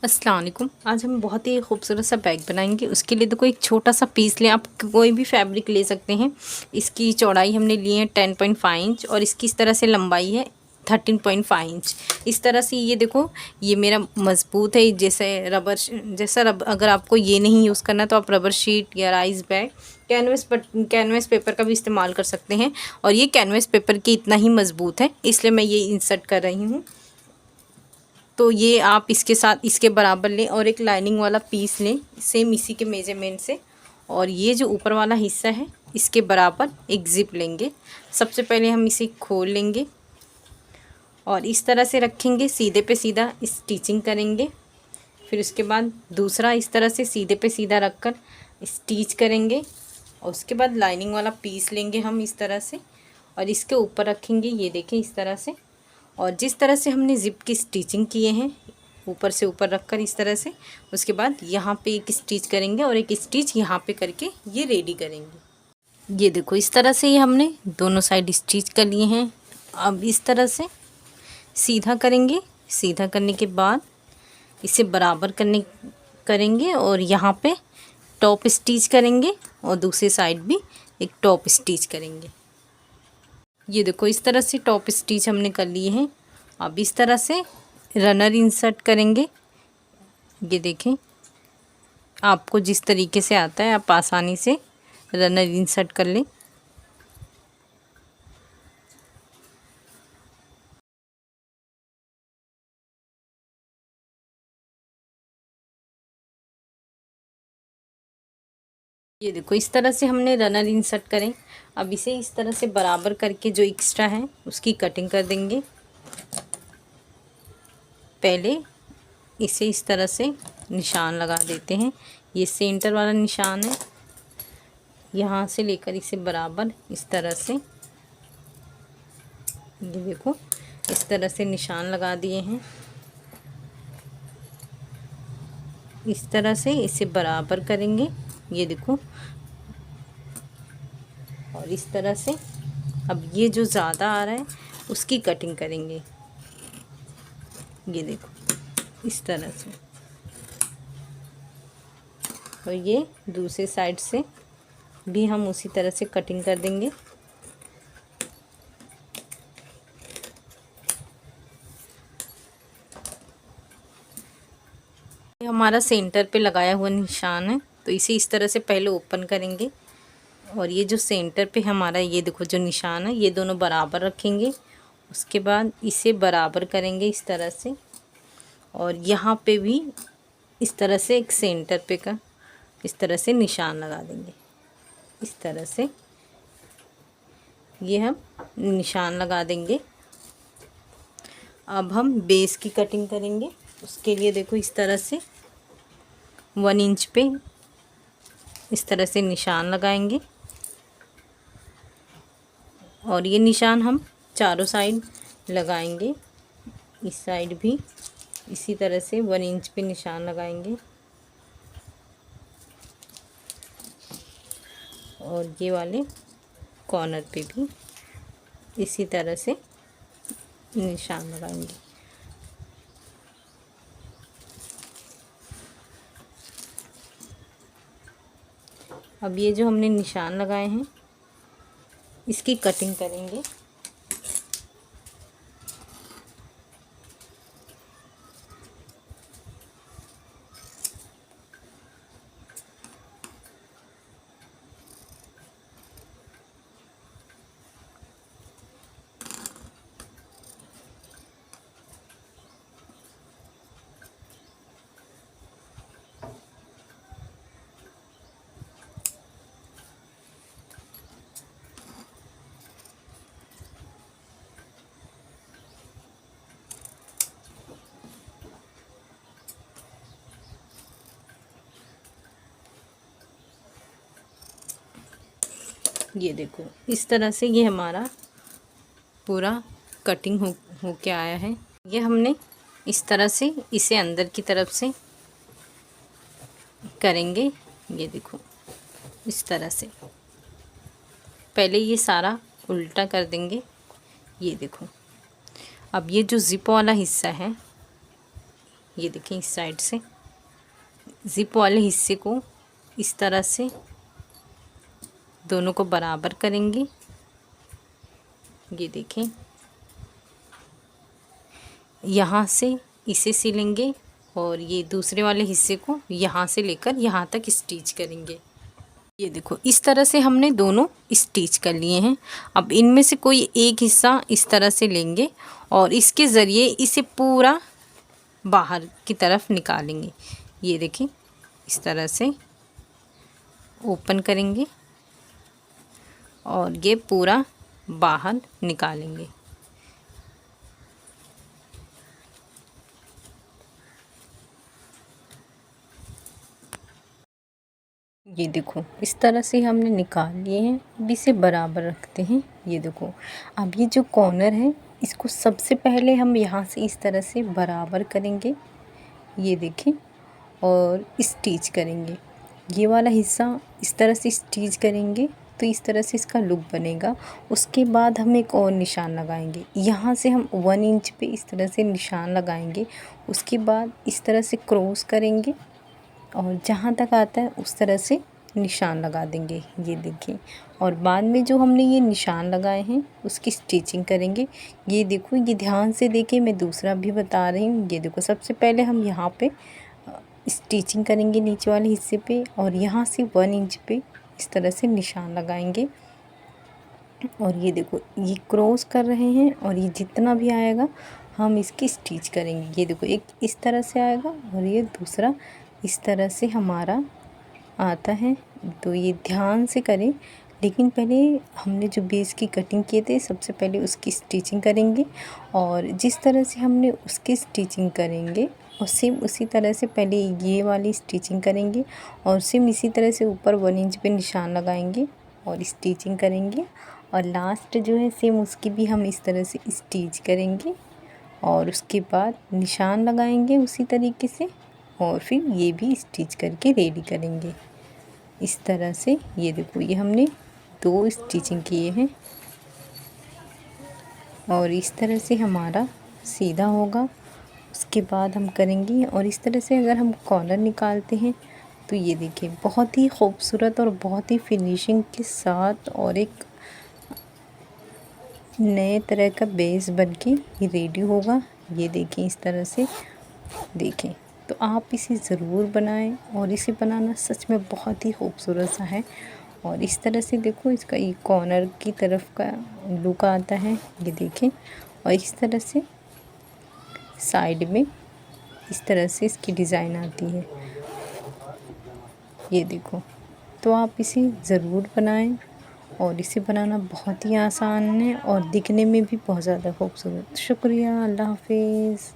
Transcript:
अस्सलाम वालेकुम। आज हम बहुत ही खूबसूरत सा बैग बनाएंगे। उसके लिए देखो एक छोटा सा पीस लें, आप कोई भी फैब्रिक ले सकते हैं। इसकी चौड़ाई हमने ली है 10.5 इंच और इसकी इस तरह से लंबाई है 13.5 इंच। इस तरह से ये देखो, ये मेरा मजबूत है जैसे रबर जैसा अगर आपको ये नहीं यूज़ करना तो आप रबर शीट या राइस बैग कैनवस पेपर का भी इस्तेमाल कर सकते हैं। और ये कैनवस पेपर की इतना ही मजबूत है, इसलिए मैं ये इंसर्ट कर रही हूँ। तो ये आप इसके साथ इसके बराबर लें और एक लाइनिंग वाला पीस लें सेम इसी के मेजरमेंट से। और ये जो ऊपर वाला हिस्सा है इसके बराबर एक ज़िप लेंगे। सबसे पहले हम इसे खोल लेंगे और इस तरह से रखेंगे, सीधे पे सीधा स्टिचिंग करेंगे। फिर उसके बाद दूसरा इस तरह से सीधे पे सीधा रख कर स्टिच करेंगे। और उसके बाद लाइनिंग वाला पीस लेंगे हम इस तरह से और इसके ऊपर रखेंगे, ये देखें इस तरह से। और जिस तरह से हमने ज़िप की स्टिचिंग किए हैं ऊपर से ऊपर रखकर इस तरह से, उसके बाद यहाँ पे एक स्टिच करेंगे और एक स्टिच यहाँ पे करके ये रेडी करेंगे। ये देखो इस तरह से ये हमने दोनों साइड स्टिच कर लिए हैं। अब इस तरह से सीधा करेंगे। सीधा करने के बाद इसे बराबर करेंगे और यहाँ पे टॉप स्टिच करेंगे और दूसरी साइड भी एक टॉप स्टिच करेंगे। ये देखो इस तरह से टॉप स्टिच हमने कर लिए हैं। अब इस तरह से रनर इंसर्ट करेंगे। ये देखें, आपको जिस तरीके से आता है आप आसानी से रनर इंसर्ट कर लें। ये देखो इस तरह से हमने रनर इंसर्ट करें। अब इसे इस तरह से बराबर करके जो एक्स्ट्रा है उसकी कटिंग कर देंगे। पहले इसे इस तरह से निशान लगा देते हैं। ये सेंटर वाला निशान है, यहाँ से लेकर इसे बराबर इस तरह से, ये देखो इस तरह से निशान लगा दिए हैं। इस तरह से इसे बराबर करेंगे, ये देखो। और इस तरह से अब ये जो ज़्यादा आ रहा है उसकी कटिंग करेंगे, ये देखो इस तरह से। और ये दूसरे साइड से भी हम उसी तरह से कटिंग कर देंगे। ये हमारा सेंटर पे लगाया हुआ निशान है, तो इसे इस तरह से पहले ओपन करेंगे। और ये जो सेंटर पे हमारा ये देखो जो निशान है ये दोनों बराबर रखेंगे। उसके बाद इसे बराबर करेंगे इस तरह से। और यहाँ पे भी इस तरह से एक सेंटर पे का इस तरह से निशान लगा देंगे। इस तरह से ये हम निशान लगा देंगे। अब हम बेस की कटिंग करेंगे। उसके लिए देखो इस तरह से 1 इंच पे इस तरह से निशान लगाएंगे। और ये निशान हम चारों साइड लगाएंगे। इस साइड भी इसी तरह से 1 इंच पे निशान लगाएंगे। और ये वाले कॉर्नर पे भी इसी तरह से निशान लगाएंगे। अब ये जो हमने निशान लगाए हैं इसकी कटिंग करेंगे। ये देखो इस तरह से ये हमारा पूरा कटिंग हो के आया है। ये हमने इस तरह से इसे अंदर की तरफ से करेंगे। ये देखो इस तरह से पहले ये सारा उल्टा कर देंगे। ये देखो अब ये जो ज़िप वाला हिस्सा है ये देखें इस साइड से ज़िप वाले हिस्से को इस तरह से दोनों को बराबर करेंगे। ये देखें यहाँ से इसे सिलेंगे और ये दूसरे वाले हिस्से को यहाँ से लेकर यहाँ तक स्टिच करेंगे। ये देखो इस तरह से हमने दोनों स्टिच कर लिए हैं। अब इनमें से कोई एक हिस्सा इस तरह से लेंगे और इसके ज़रिए इसे पूरा बाहर की तरफ निकालेंगे। ये देखें इस तरह से ओपन करेंगे और ये पूरा बाहर निकालेंगे। ये देखो इस तरह से हमने निकाल लिए हैं। अब इसे बराबर रखते हैं। ये देखो अब ये जो कॉर्नर है इसको सबसे पहले हम यहाँ से इस तरह से बराबर करेंगे। ये देखें और स्टिच करेंगे। ये वाला हिस्सा इस तरह से स्टिच करेंगे तो इस तरह से इसका लुक बनेगा। उसके बाद हम एक और निशान लगाएंगे। यहाँ से हम 1 इंच पे इस तरह से निशान लगाएंगे। उसके बाद इस तरह से क्रॉस करेंगे और जहाँ तक आता है उस तरह से निशान लगा देंगे। ये देखिए और बाद में जो हमने ये निशान लगाए हैं उसकी स्टिचिंग करेंगे। ये देखो ये ध्यान से देखिए, मैं दूसरा भी बता रही हूँ। ये देखो सबसे पहले हम यहाँ पे स्टिचिंग करेंगे नीचे वाले हिस्से पे और यहाँ से 1 इंच पे इस तरह से निशान लगाएंगे। और ये देखो ये क्रॉस कर रहे हैं और ये जितना भी आएगा हम इसकी स्टिच करेंगे। ये देखो एक इस तरह से आएगा और ये दूसरा इस तरह से हमारा आता है। तो ये ध्यान से करें, लेकिन पहले हमने जो बेस की कटिंग किए थे सबसे पहले उसकी स्टिचिंग करेंगे और जिस तरह से हमने उसकी स्टिचिंग करेंगे और सेम उसी तरह से पहले ये वाली स्टिचिंग करेंगे और सेम इसी तरह से ऊपर 1 इंच पे निशान लगाएंगे और स्टिचिंग करेंगे और लास्ट जो है सेम उसकी भी हम इस तरह से स्टिच करेंगे और उसके बाद निशान लगाएंगे उसी तरीके से और फिर ये भी स्टिच करके रेडी करेंगे इस तरह से। ये देखो ये हमने 2 स्टिचिंग किए हैं और इस तरह से हमारा सीधा होगा। उसके बाद हम करेंगे और इस तरह से अगर हम कॉर्नर निकालते हैं तो ये देखिए बहुत ही खूबसूरत और बहुत ही फिनिशिंग के साथ और एक नए तरह का बेस बनके ये रेडी होगा। ये देखें इस तरह से देखें, तो आप इसे ज़रूर बनाएं और इसे बनाना सच में बहुत ही खूबसूरत सा है। और इस तरह से देखो इसका ये कॉर्नर की तरफ का लुक आता है। ये देखें और इस तरह से साइड में इस तरह से इसकी डिज़ाइन आती है। ये देखो, तो आप इसे ज़रूर बनाएं और इसे बनाना बहुत ही आसान है और दिखने में भी बहुत ज़्यादा खूबसूरत। शुक्रिया, अल्लाह हाफिज़।